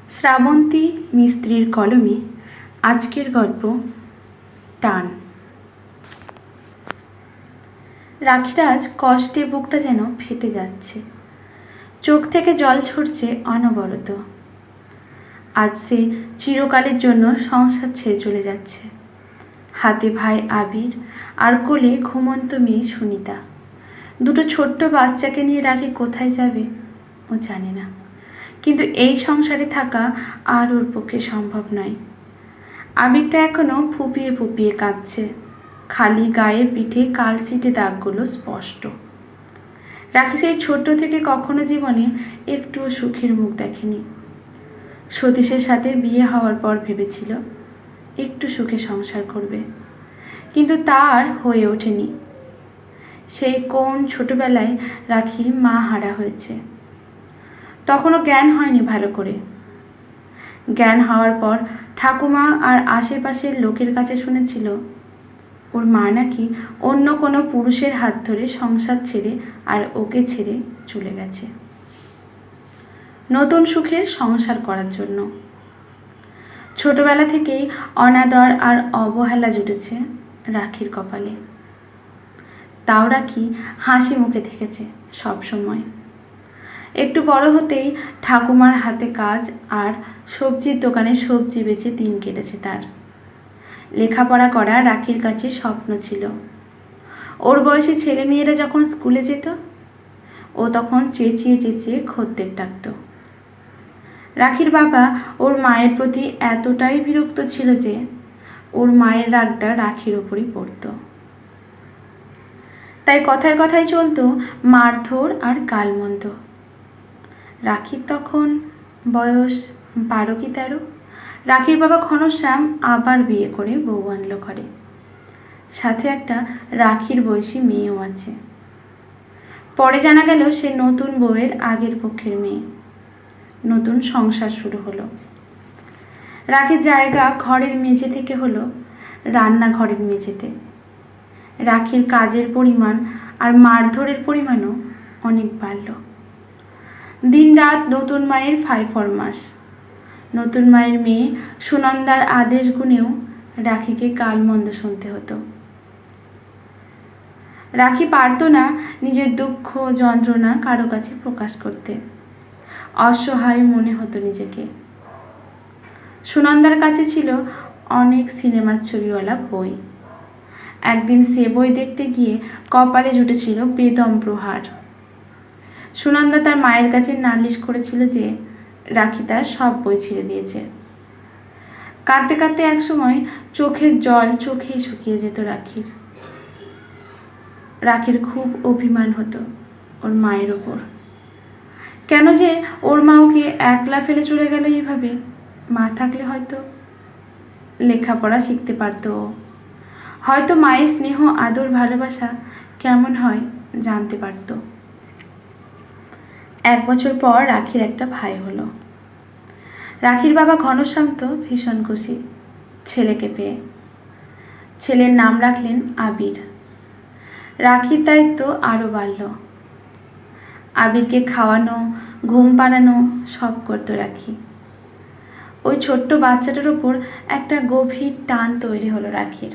শ্রাবন্তী মিস্ত্রির কলমে আজকের গল্প টান। রাখিরাজ কষ্টে বুকটা যেন ফেটে যাচ্ছে, চোখ থেকে জল ঝরছে অনবরত। আজ সে চিরকালের জন্য সংসার ছেড়ে চলে যাচ্ছে। হাতে ভাই আবির আর কোলে ঘুমন্ত মেয়ে সুনিতা। দুটো ছোট্ট বাচ্চাকে নিয়ে রাখি কোথায় যাবে ও জানে না, কিন্তু এই সংসারে থাকা আর ওর পক্ষে সম্ভব নয়। আবিরটা এখনো ফুপিয়ে ফুপিয়ে কাঁদছে, খালি গায়ে পিঠে কালশিটে দাগগুলো স্পষ্ট। রাখি সেই ছোট্ট থেকে কখনো জীবনে একটু সুখের মুখ দেখেনি। সতীশের সাথে বিয়ে হওয়ার পর ভেবেছিল একটু সুখে সংসার করবে, কিন্তু তার হয়ে ওঠেনি। সেই কোন ছোটবেলায় রাখি মা হারা হয়েছে, তখনও জ্ঞান হয়নি ভালো করে। জ্ঞান হওয়ার পর ঠাকুমা আর আশেপাশের লোকের কাছে শুনেছিল ওর মা নাকি অন্য কোনো পুরুষের হাত ধরে সংসার ছেড়ে আর ওকে ছেড়ে চলে গেছে নতুন সুখের সংসার করার জন্য। ছোটবেলা থেকেই অনাদর আর অবহেলা জুটেছে রাখির কপালে। তাও রাখি হাসি মুখে থেকেছে সব সময়। একটু বড় হতেই ঠাকুমার হাতে কাজ আর সবজির দোকানে সবজি বেচে দিন কেটেছে তার। লেখাপড়া করা রাখির কাছে স্বপ্ন ছিল। ওর বয়সী ছেলে মেয়েরা যখন স্কুলে যেত ও তখন চেঁচিয়ে চেঁচিয়ে খদ্দের ডাকত। রাখির বাবা ওর মায়ের প্রতি এতটাই বিরক্ত ছিল যে ওর মায়ের রাগটা রাখির ওপরই পড়ত। তাই কথায় কথায় চলতো মারধর আর গালমন্দ। রাখির তখন বয়স 12 কি 13। রাখির বাবা ঘনশ্যাম আবার বিয়ে করে বউ আনলো ঘরে, সাথে একটা রাখির বয়সী মেয়েও আছে। পরে জানা গেল সে নতুন বউয়ের আগের পক্ষের মেয়ে। নতুন সংসার শুরু হলো। রাখির জায়গা ঘরের মেঝে থেকে হলো রান্নাঘরের মেঝেতে। রাখির কাজের পরিমাণ আর মারধরের পরিমাণও অনেক বাড়ল। দিন রাত নতুন মায়ের ফাইফরমাস। নতুন মায়ের মেয়ে সুনন্দার আদেশ গুনেও রাখিকে গালমন্দ শুনতে হতো। রাখি পারত না নিজের দুঃখ যন্ত্রণা কারো কাছে প্রকাশ করতে। অসহায় মনে হতো নিজেকে। সুনন্দার কাছে ছিল অনেক সিনেমার ছবিওয়ালা বই। একদিন সে বই দেখতে গিয়ে কপালে জুটেছিল বেদম প্রহার। সুনন্দা তার মায়ের কাছে নালিশ করেছিল যে রাখি তার সব বই ছিঁড়ে দিয়েছে। কাঁদতে কাঁদতে একসময় চোখের জল চোখেই শুকিয়ে যেত রাখির। রাখির খুব অভিমান হতো ওর মায়ের ওপর। কেন যে ওর মা ওকে একলা ফেলে চলে গেল এইভাবে। মা থাকলে হয়তো লেখাপড়া শিখতে পারত, হয়তো মায়ের স্নেহ আদর ভালোবাসা কেমন হয় জানতে পারত। 1 বছর পর রাখির একটা ভাই হলো। রাখির বাবা ঘনশ্যাম তো ভীষণ খুশি ছেলেকে পেয়ে। ছেলের নাম রাখলেন আবির। রাখির দায়িত্ব আরও বাড়ল। আবিরকে খাওয়ানো, ঘুম পাড়ানো সব করতো রাখি। ওই ছোট্ট বাচ্চাটার ওপর একটা গভীর টান তৈরি হলো রাখির।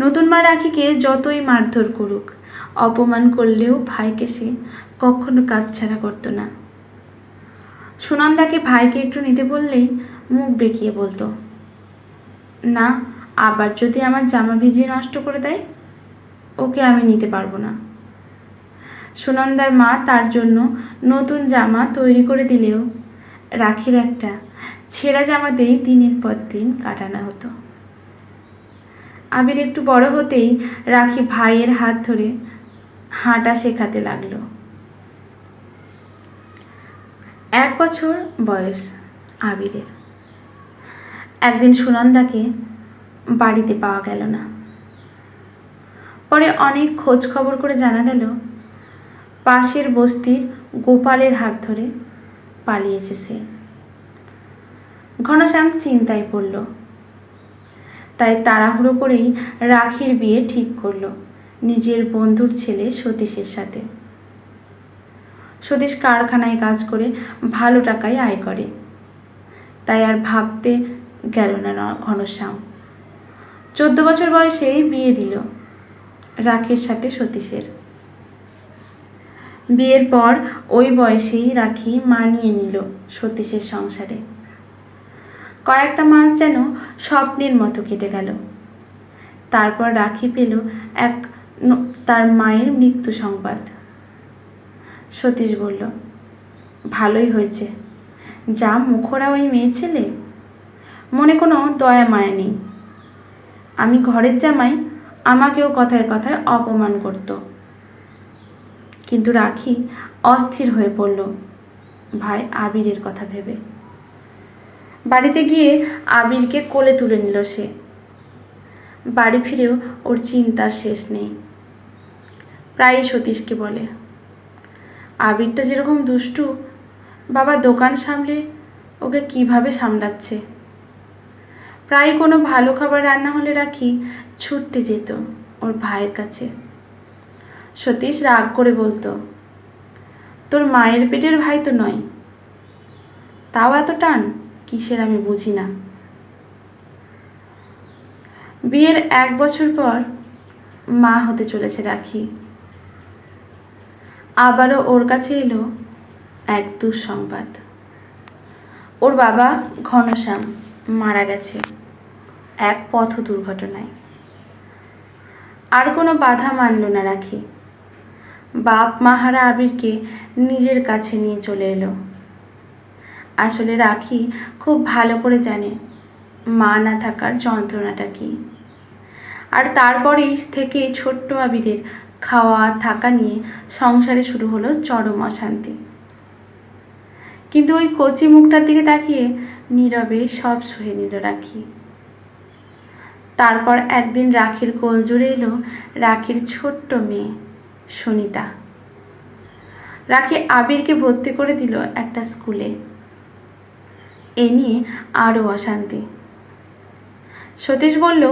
নতুন মা রাখিকে যতই মারধর করুক, অপমান করলেও ভাইকে সে কখনো কাছছাড়া করতো না। সুনন্দাকে ভাইকে একটু নিতে বললেই মুখ বেঁকিয়ে বলতো, না, আবার যদি আমার জামা ভিজিয়ে নষ্ট করে দেয় ওকে আমি নিতে পারবো না। সুনন্দার মা তার জন্য নতুন জামা তৈরি করে দিলেও রাখির একটা ছেঁড়া জামাতেই দিনের পর দিন কাটানো হতো। আবির একটু বড় হতেই রাখি ভাইয়ের হাত ধরে হাঁটা শেখাতে লাগলো। 1 বছর বয়স আবিরের। একদিন সুনন্দাকে বাড়িতে পাওয়া গেল না। পরে অনেক খোঁজ খবর করে জানা গেল পাশের বস্তির গোপালের হাত ধরে পালিয়েছে সে। ঘনশ্যাম চিন্তায় পড়ল। তাই তাড়াহুড়ো করেই রাখির বিয়ে ঠিক করলো নিজের বন্ধুর ছেলে সতীশের সাথে। সতীশ কারখানায় কাজ করে ভালো টাকায় আয় করে। তাই আর ভাবতে গেল না ঘনশ্যাম। 14 বছর বয়সেই বিয়ে দিল রাখির সাথে সতীশের। বিয়ের পর ওই বয়সেই রাখি মানিয়ে নিল সতীশের সংসারে। কয়েকটা মাস যেন স্বপ্নের মতো কেটে গেল। তারপর রাখি পেল তার মায়ের মৃত্যু সংবাদ। সতীশ বলল, ভালোই হয়েছে, যা মুখরা ওই মেয়ে ছেলে, মনে কোনো দয়া মায়া নেই। আমি ঘরের জামাই, আমাকেও কথায় কথায় অপমান করত। কিন্তু রাখি অস্থির হয়ে পড়ল ভাই আবিরের কথা ভেবে। বাড়িতে গিয়ে আবিরকে কোলে তুলে নিল সে। বাড়ি ফিরেও ওর চিন্তার শেষ নেই। প্রায়ই সতীশকে বলে, আবিরটা যেরকম দুষ্টু, বাবা দোকান সামলে ওকে কিভাবে সামলাচ্ছে। প্রায় কোনো ভালো খাবার রান্না হলে রাখি ছুটতে যেত ওর ভাইয়ের কাছে। সতীশ রাগ করে বলতো, তোর মায়ের পেটের ভাই তো নয়, তাও এত টান কিসের আমি বুঝি না। বিয়ের 1 বছর পর মা হতে চলেছে রাখি। আবারও ওর কাছে এলো এক দুঃসংবাদ। ওর বাবা ঘনশ্যাম মারা গেছে এক পথ দুর্ঘটনায়। আর কোনো বাধা মানল না রাখি। বাপ মাহারা আবিরকে নিজের কাছে নিয়ে চলে এলো। আসলে রাখি খুব ভালো করে জানে মা না থাকার যন্ত্রণাটা কি। আর তারপরেই থেকে ছোট্ট আবিরের খাওয়া থাকা নিয়ে সংসারে শুরু হলো চরম অশান্তি। কিন্তু ওই কচি মুখটার দিকে তাকিয়ে নীরবে সব সহে নিল রাখি। তারপর একদিন রাখির কোল জুড়ে এলো রাখির ছোট্ট মেয়ে সুনিতা। রাখি আবিরকে ভর্তি করে দিল একটা স্কুলে। এ নিয়ে আরও অশান্তি। সতীশ বলল,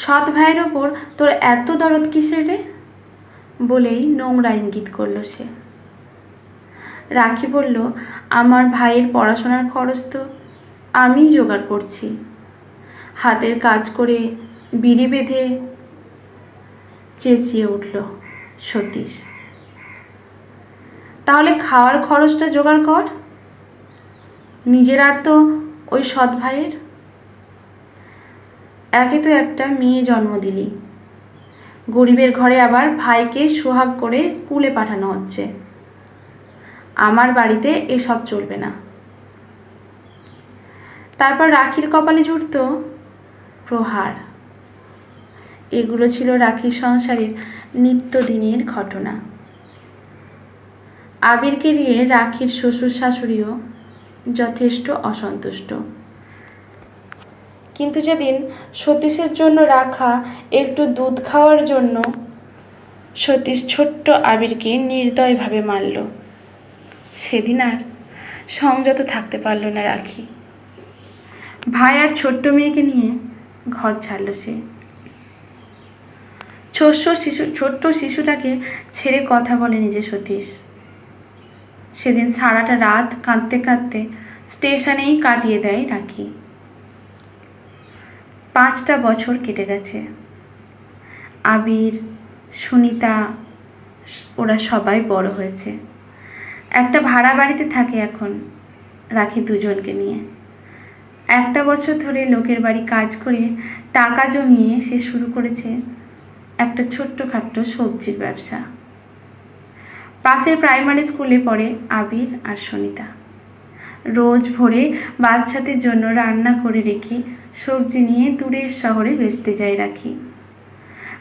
সৎ ভাইয়ের ওপর তোর এত দরদ কিসের রে, বলেই নোংরা ইঙ্গিত করল সে। রাখি বলল, আমার ভাইয়ের পড়াশোনার খরচ তো আমি জোগাড় করছি, হাতের কাজ করে বিড়ি বেঁধে। চেঁচিয়ে উঠল সতীশ, তাহলে খাওয়ার খরচটা জোগাড় কর, নিজের আর তো ওই সৎ ভাইয়ের। একে তো একটা মেয়ে জন্ম দিলি, গরিবের ঘরে আবার ভাইকে সোহাগ করে স্কুলে পাঠানো হচ্ছে। আমার বাড়িতে এসব চলবে না। তারপর রাখির কপালে জুটত প্রহার। এগুলো ছিল রাখির সংসারের নিত্যদিনের ঘটনা। আবিরকে নিয়ে রাখির শ্বশুর শাশুড়িও যথেষ্ট অসন্তুষ্ট। কিন্তু যেদিন সতীশের জন্য রাখা একটু দুধ খাওয়ার জন্য সতীশ ছোট্ট আবিরকে নির্দয়ভাবে মারল, সেদিন আর সংযত থাকতে পারল না রাখি। ভাই আর ছোট্ট মেয়েকে নিয়ে ঘর ছাড়ল সে। ছোট্ট শিশুটাকে ছেড়ে কথা বলেনি যে সতীশ। সেদিন সারাটা রাত কাঁদতে কাঁদতে স্টেশনেই কাটিয়ে দেয় রাখি। 5টা বছর কেটে গেছে। আবির, সুনিতা ওরা সবাই বড় হয়েছে। একটা ভাড়া বাড়িতে থাকে এখন রাখি দুজনকে নিয়ে। 1টা বছর ধরে লোকের বাড়ি কাজ করে টাকা জমিয়ে সে শুরু করেছে একটা ছোট্টখাট্টো সবজির ব্যবসা। পাশের প্রাইমারি স্কুলে পড়ে আবির আর সুনিতা। রোজ ভোরে বাচ্চাদের জন্য রান্না করে রেখে সবজি নিয়ে দূরের শহরে বেচতে যায় রাখি।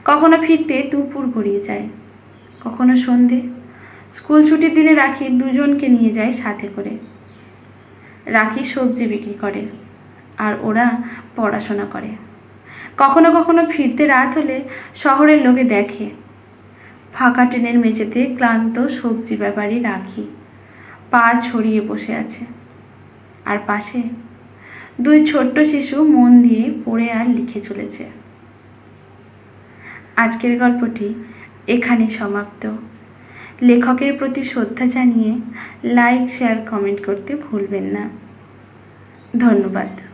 কখনো ফিরতে দুপুর গড়িয়ে যায়, কখনো সন্ধে। স্কুল ছুটির দিনে রাখি দুজনকে নিয়ে যায় সাথে করে। রাখি সবজি বিক্রি করে আর ওরা পড়াশোনা করে। কখনো কখনো ফিরতে রাত হলে শহরের লোকে দেখে ফাঁকা ট্রেনের মেঝেতে ক্লান্ত সবজি ব্যাপারী রাখি পা ছড়িয়ে বসে আছে, আর পাশে 2 ছোট্ট শিশু মন দিয়ে পড়ে আর লিখে চলেছে। আজকের গল্পটি এখানেই সমাপ্ত। লেখকের প্রতি শ্রদ্ধা জানিয়ে লাইক, শেয়ার, কমেন্ট করতে ভুলবেন না। ধন্যবাদ।